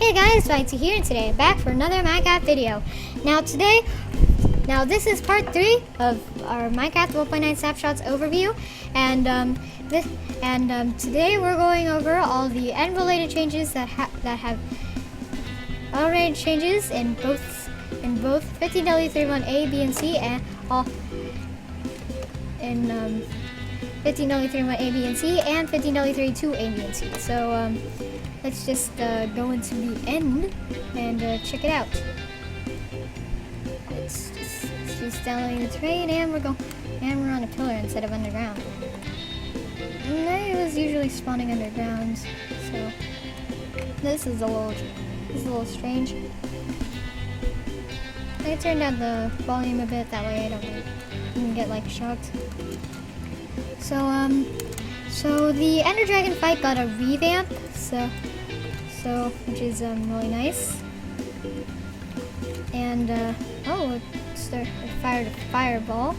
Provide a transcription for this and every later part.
Hey guys, Vita here today, back for another Minecraft video. Now this is part 3 of our Minecraft 1.9 Snapshots overview, and today we're going over all the end-related changes that have already changes in both 15W31A, B, and C, and all in 15W31A, B, and C, and 15W32A, B, and C. So let's just go into the end and check it out. It's just downloading the terrain, and we're on a pillar instead of underground. And it was usually spawning underground, so this is a little strange. I turned down the volume a bit, that way I don't even get like shocked. So the Ender Dragon fight got a revamp, so which is really nice. And it fired a fireball.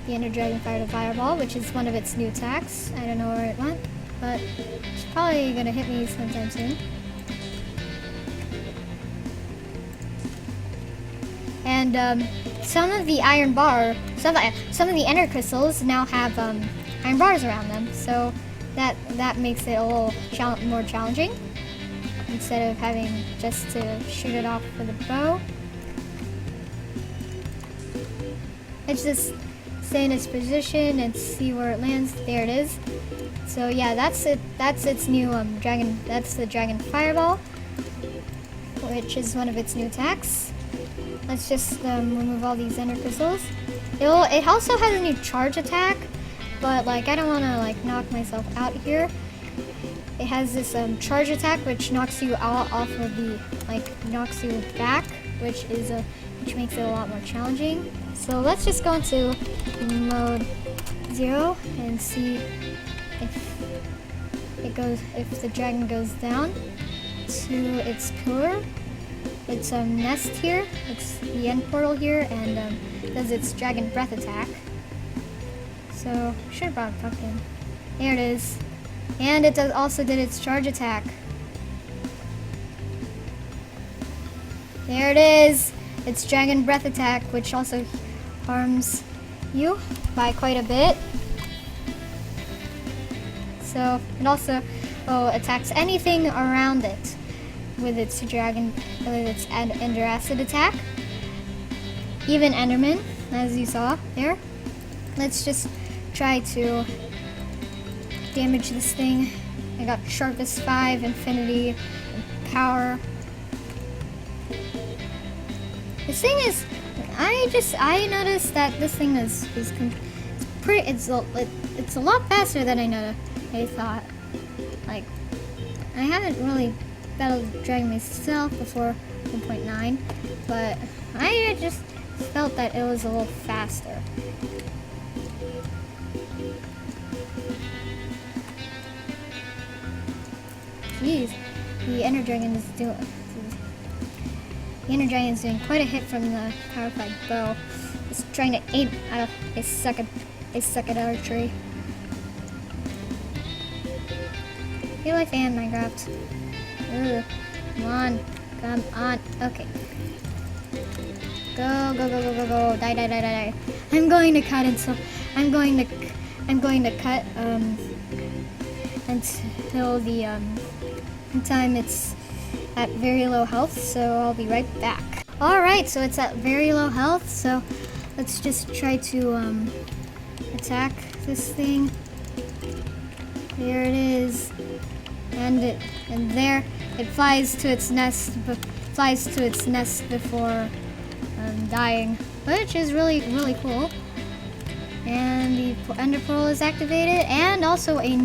The Ender Dragon fired a fireball, which is one of its new attacks. I don't know where it went, but it's probably gonna hit me sometime soon. And some of the iron bar, some of the Ender crystals now have iron bars around them, so that makes it a little more challenging. Instead of having just to shoot it off with a bow, it's just stay in its position and see where it lands. There it is. So yeah, that's it. That's its new dragon. That's the dragon fireball, which is one of its new attacks. Let's just remove all these ender crystals. It also has a new charge attack, but like I don't want to like knock myself out here. It has this charge attack which knocks you off of the knocks you back, which makes it a lot more challenging. So let's just go into mode 0 and see if the dragon goes down to its pillar. Its nest here, it's the end portal here, and does its dragon breath attack. So should have brought a pumpkin. There it is. And it also did its charge attack. There it is. Its dragon breath attack, which also harms you by quite a bit. So it also attacks anything around it with its ender acid attack. Even Enderman, as you saw there. Let's just try to damage this thing. I got sharpest 5, infinity, and power. This thing is, I noticed that this thing is pretty. It's a lot faster than I thought. Like, I haven't really battled the dragon myself before 1.9, but I just felt that it was a little faster. Jeez, the Ender Dragon is doing quite a hit from the power-fied bow. It's trying to aim. I suck at archery. Real life and Minecraft. Ugh. Come on. Okay. Go. Die. I'm going to cut until the time it's at very low health, so I'll be right back. Alright, so it's at very low health, so let's just try to attack this thing. There it is. And there it flies to its nest before dying, which is really cool. And the ender portal is activated, and also a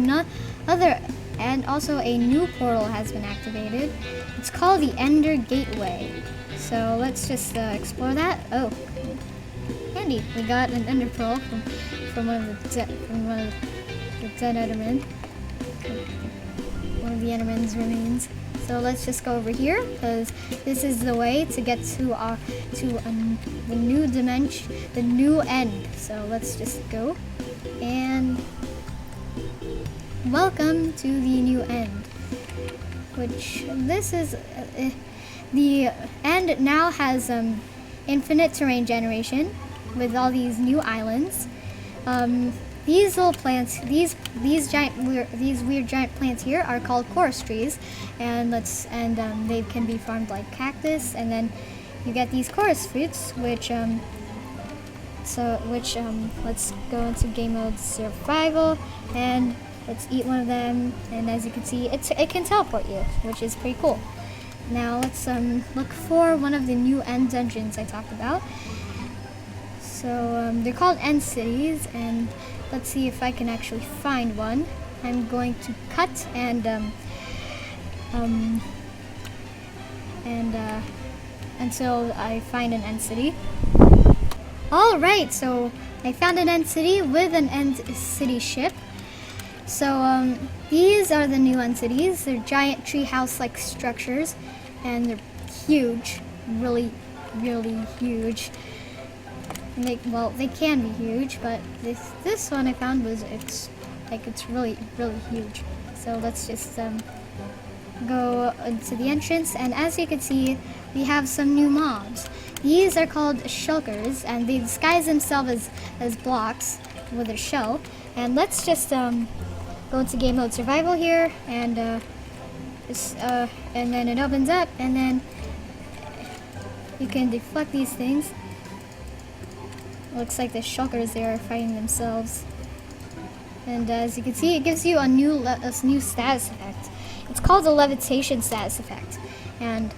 new portal has been activated. It's called the Ender Gateway. So let's just explore that. Oh, handy! We got an ender pearl from one of the dead Endermen. One of the Enderman's remains. So let's just go over here, because this is the way to get to the new dimension, the new end. So let's just go, and welcome to the new end. which this is the end now has infinite terrain generation with all these new islands. These little plants, these weird giant plants here are called chorus trees, and they can be farmed like cactus, and then you get these chorus fruits, which let's go into game mode survival, and let's eat one of them. And as you can see, it can teleport you, which is pretty cool. Now let's look for one of the new end dungeons I talked about. So they're called end cities, and let's see if I can actually find one. I'm going to cut until I find an end city. Alright, so I found an end city with an end city ship. So these are the new end cities. They're giant treehouse-like structures, and they're huge, really, really huge. They can be huge, but this one I found it's really, really huge. So let's just go into the entrance, and as you can see, we have some new mobs. These are called shulkers, and they disguise themselves as blocks with their shell. And let's just go into game mode survival here, and then it opens up, and then you can deflect these things. Looks like the shulkers there are fighting themselves. And as you can see, it gives you a new status effect. It's called a levitation status effect, and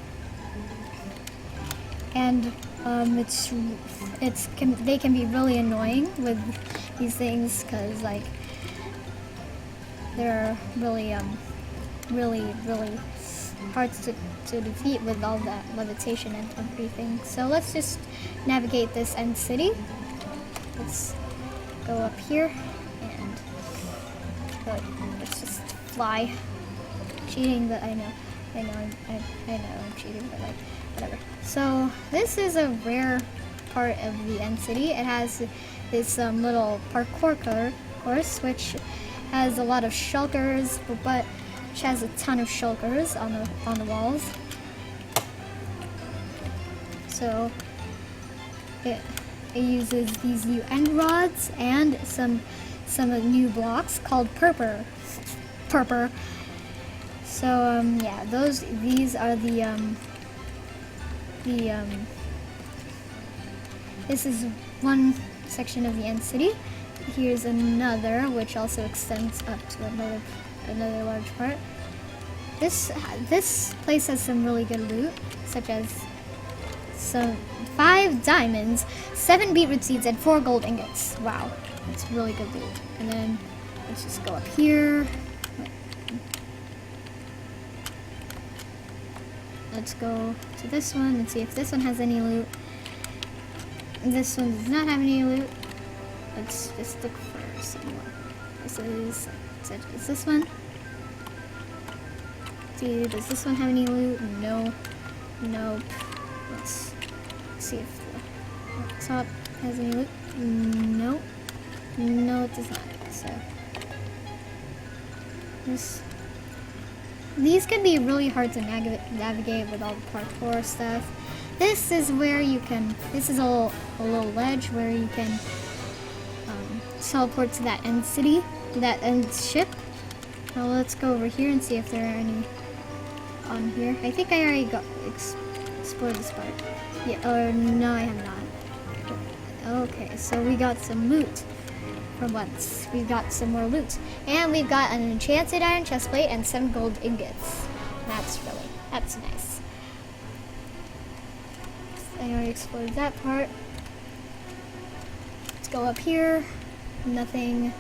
they can be really annoying with these things, because like they're really hard to defeat with all that levitation and everything. So let's just navigate this end city. Let's go up here and let's just fly. Cheating, but I know I'm cheating, but like whatever. So this is a rare part of the end city. It has this little parkour course, which has a lot of shulkers, but which has a ton of shulkers on the walls. So it uses these new end rods and some new blocks called Purpur. So yeah, these are this is one section of the end city. Here's another, which also extends up to another large part. This place has some really good loot, such as some 5 diamonds, 7 beetroot seeds, and 4 gold ingots. Wow, that's really good loot. And then let's just go up here. Let's go to this one and see if this one has any loot. This one does not have any loot. Let's just look for some more. Is this one? Does this one have any loot? No. Nope. Let's see if the top has any loot. Nope. No, it does not. So these can be really hard to navigate with all the parkour stuff. This is where you can. This is a little ledge where you can teleport to that end city, that end ship. Now let's go over here and see if there are any on here. I think I already explored this part. Yeah, or no, I have not. Okay, so we got some loot for once. We got some more loot. And we've got an enchanted iron chestplate and 7 gold ingots. That's nice. I already explored that part. Let's go up here. Nothing.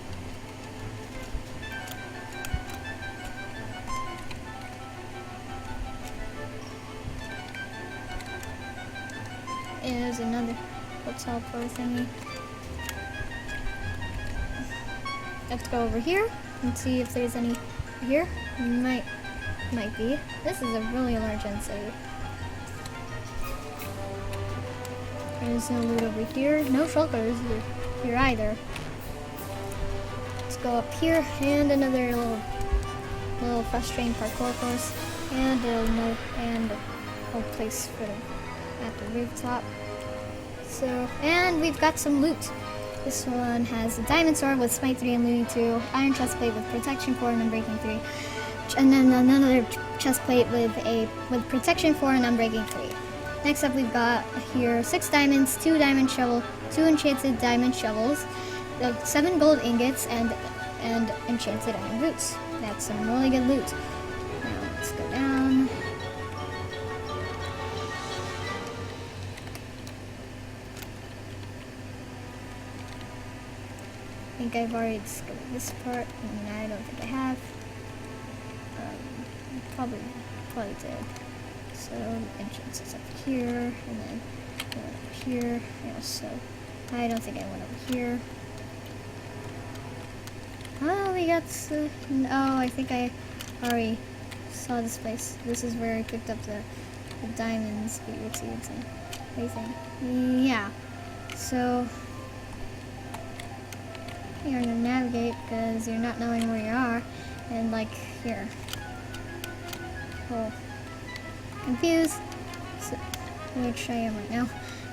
And there's another teleport thingy. Let's go over here and see if there's any here. Might be. This is a really large end city. There's no loot over here. No shulkers here either. Let's go up here and another little frustrating parkour course. and a place for them at the rooftop. So, and we've got some loot. This one has a diamond sword with smite 3 and looting 2, iron chest plate with protection 4 and unbreaking 3, and then another chest plate with protection 4 and unbreaking 3. Next up, we've got here 6 diamonds, 2 diamond shovel, 2 enchanted diamond shovels, 7 gold ingots, and enchanted iron boots. That's some really good loot. Now let's go down. I think I've already discovered this part, and I don't think I have. Probably did. So entrance is up here, and then over here. Yeah, so I don't think I went over here. Oh, we got oh, I think I already saw this place. This is where I picked up the diamonds, beetroot seeds, and everything. Yeah. So you're gonna navigate because you're not knowing where you are, and like here. Oh, confused. So, which I am right now.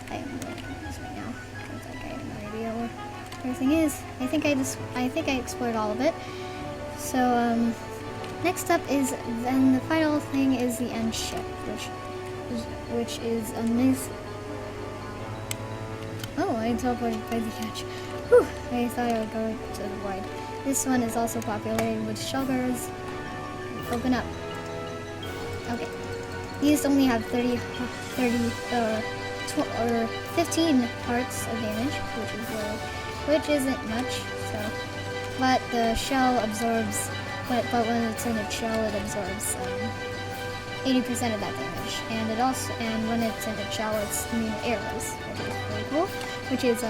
I am really confused right now because like I have no idea where everything is. I think I explored all of it. So next up is then the final thing is the end ship, which is a nice. Oh, I teleported by the edge. Whew, I thought I would go to the void. This one is also populated with shulkers. Open up. Okay. These only have 15 hearts of damage, which isn't much. So, but the shell absorbs. But when it's in a shell, it absorbs 80% of that damage, and when it's in a shell, it's immune to arrows, which is really cool. Which is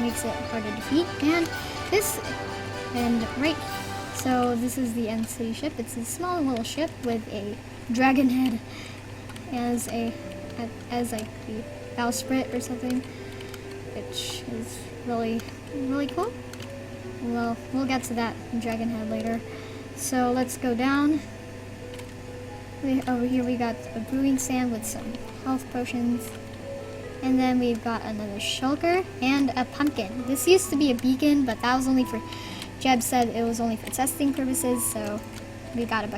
makes it hard to defeat. So this is the end city ship. It's a small little ship with a dragon head as like the bowsprit or something, which is really cool. Well, we'll get to that dragon head later. So let's go down. Over here we got a brewing stand with some health potions. And then we've got another shulker and a pumpkin. This used to be a beacon, but that was only for, Jeb said it was only for testing purposes, so we got a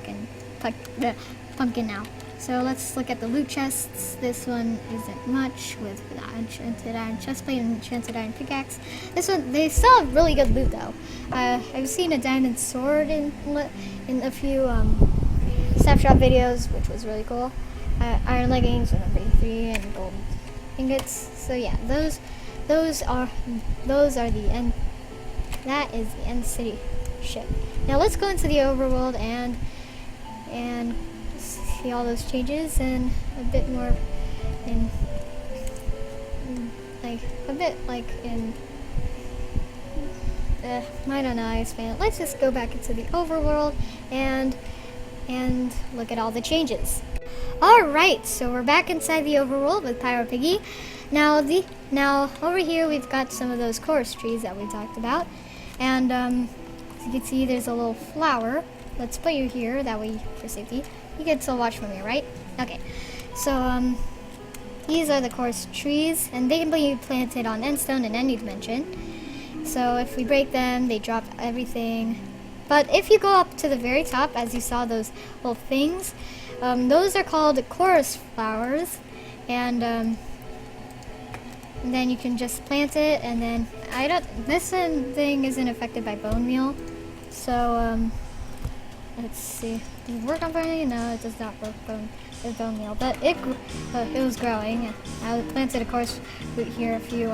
pumpkin now. So let's look at the loot chests. This one isn't much with enchanted iron chestplate and enchanted iron pickaxe. This one, they still have really good loot though. I've seen a diamond sword in a few snapshot videos, which was really cool. Iron leggings with number 3 and gold ingots. So yeah, those are the end. That is the end city ship. Now let's go into the overworld and see all those changes and a bit more in I don't know how to explain it. Let's just go back into the overworld and look at all the changes. Alright, so we're back inside the overworld with Pyro Piggy. Now over here we've got some of those chorus trees that we talked about. And as you can see, there's a little flower. Let's put you here, that way for safety. You can still watch from here, right? Okay. So these are the chorus trees, and they can be planted on endstone in any dimension. So if we break them, they drop everything. But if you go up to the very top, as you saw those little things, those are called chorus flowers, and then you can just plant it, and then this thing isn't affected by bone meal, so let's see, does it work on bone? No, it does not work with bone meal, but it was growing. I planted a chorus root here a few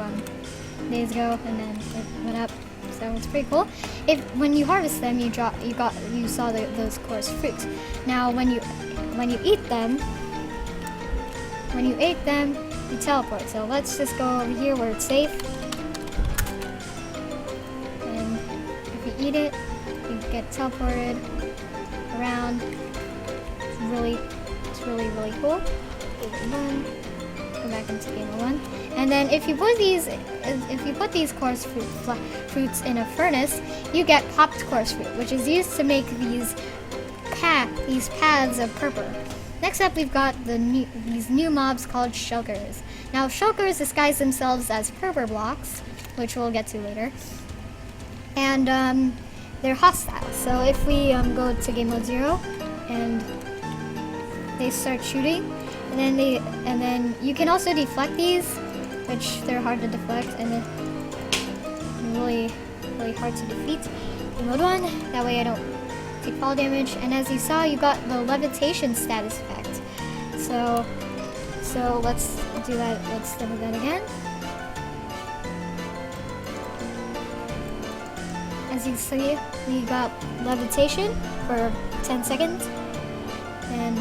days ago, and then it went up. So it's pretty cool. When you harvest them, you saw those chorus fruits. Now when you eat them, you teleport. So let's just go over here where it's safe. And if you eat it, you get teleported around. It's really cool. Go back into game 1. And then if you put these chorus fruits in a furnace, you get popped chorus fruit, which is used to make these these paths of Purpur. Next up, we've got these new mobs called shulkers. Now, shulkers disguise themselves as Purpur blocks, which we'll get to later, and they're hostile. So if we go to game mode 0 and they start shooting, and then you can also deflect these, which they're hard to deflect, and then really hard to defeat. Game mode 1, that way I don't take fall damage. And as you saw, you got the levitation status effect. So let's do that. Let's demo that again. As you see, we got levitation for 10 seconds, and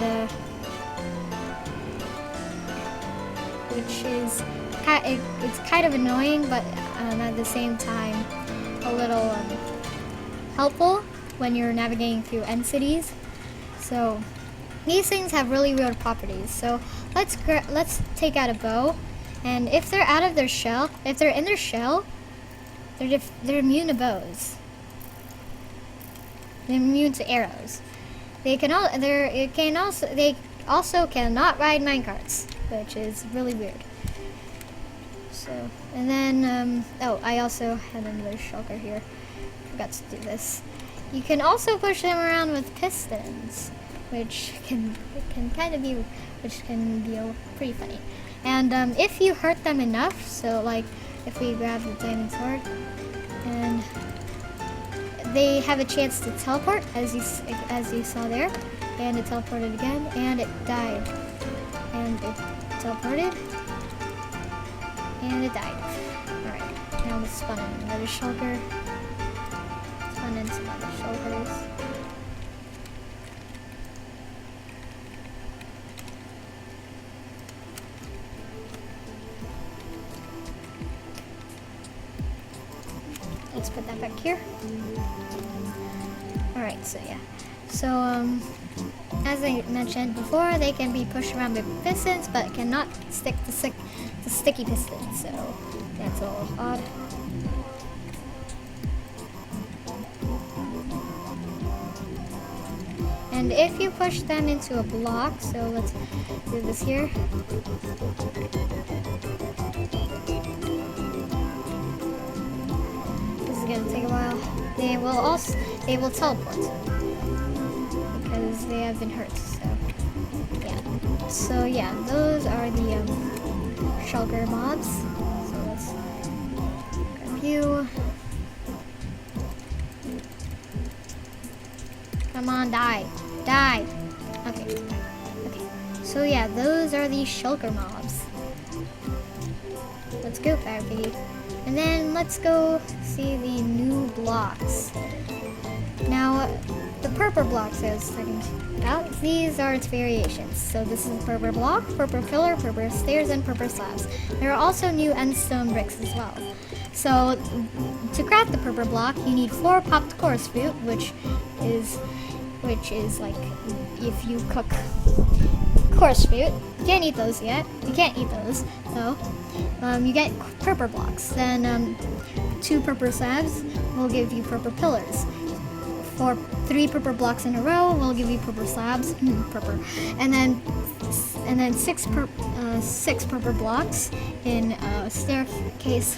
which is it's kind of annoying, but at the same time a little helpful when you're navigating through end cities. So these things have really weird properties. So let's take out a bow, and if they're out of their shell, if they're in their shell, they're immune to bows. They're immune to arrows. They also cannot ride minecarts, which is really weird. So, and then oh, I also had another shulker here. Forgot to do this. You can also push them around with pistons, which can be pretty funny. And if you hurt them enough, so like if we grab the diamond sword, and they have a chance to teleport, as you saw there, and it teleported again, and it died, and it teleported, and it died. All right, now let's spawn in another shulker. Spawn in some other shulkers. Let's put that back here. Alright, so yeah. So, as I mentioned before, they can be pushed around with pistons, but cannot stick to sticky pistons, so that's a little odd. And if you push them into a block, so let's do this here. Gonna take a while. They will teleport because they have been hurt. So yeah, those are the shulker mobs. So let's grab you. Come on, die. Okay. So yeah, those are the shulker mobs. Let's go, Fire Piggy. And then let's go see the new blocks. Now, the Purpur blocks I was talking about, these are its variations. So this is a Purpur block, Purpur pillar, Purpur stairs, and Purpur slabs. There are also new endstone bricks as well. So to craft the Purpur block, you need 4 popped chorus fruit, which is like if you cook chorus fruit. You can't eat those yet. You can't eat those, though. You get Purpur blocks. Then 2 Purpur slabs will give you Purpur pillars. 3 Purpur blocks in a row will give you Purpur slabs. Purpur. And then 6 Purpur blocks in staircase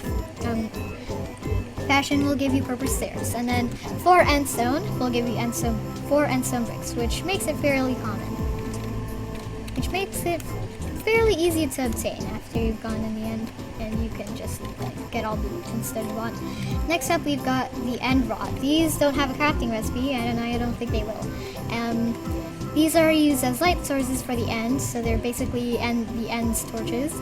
fashion will give you Purpur stairs. And then 4 endstone will give you 4 endstone bricks, which makes it fairly common. Which makes it fairly easy to obtain after you've gone in the end, and you can just get all the endstone you want. Next up, we've got the end rod. These don't have a crafting recipe, and I don't think they will. These are used as light sources for the end, so they're basically the end's torches.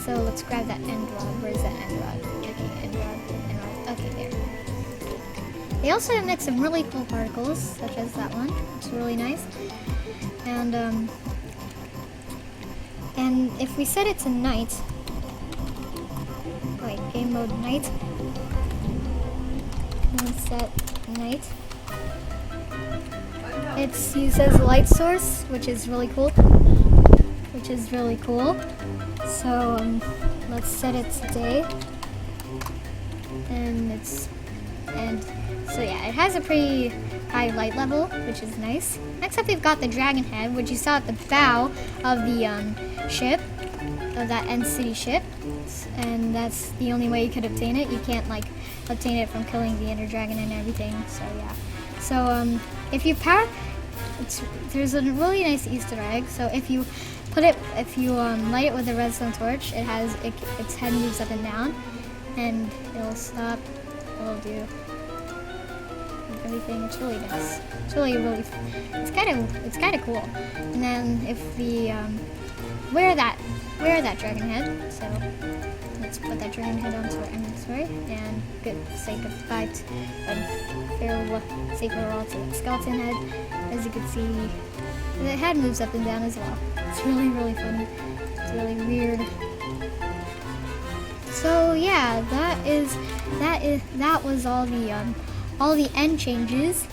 So let's grab that end rod. Where's that end rod? Okay, end rod. Okay, there. They also emit some really cool particles, such as that one. It's really nice. And if we set it to night, wait, game mode night, and set night, it's used as a light source, which is really cool. So let's set it to day, and so yeah, it has a pretty high light level, which is nice. Next up, we've got the dragon head, which you saw at the bow of the ship, of that end city ship, and that's the only way you could obtain it. You can't like obtain it from killing the ender dragon and everything. So yeah. So if you there's a really nice Easter egg. So if you light it with a redstone torch, its head moves up and down, and it'll stop. It'll do everything. It's really nice. It's really it's kind of cool. And then if we wear that dragon head, so let's put that dragon head onto our inventory and say goodbye to say farewell to the skeleton head. As you can see, the head moves up and down as well. It's really funny. It's really weird. So yeah, that was all the end changes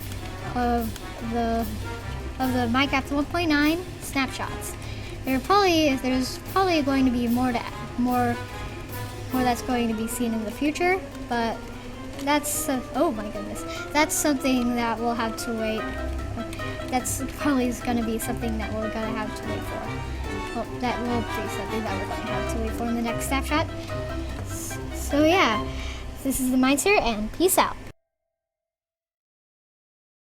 of the Minecraft 1.9 snapshots. There's probably going to be more that's going to be seen in the future, but that's oh my goodness, that's something that we'll have to wait. That's probably going to be something that we're going to have to wait for. Well, that will be something that we're going to have to wait for in the next snapshot. So yeah, this is the Minester, and peace out.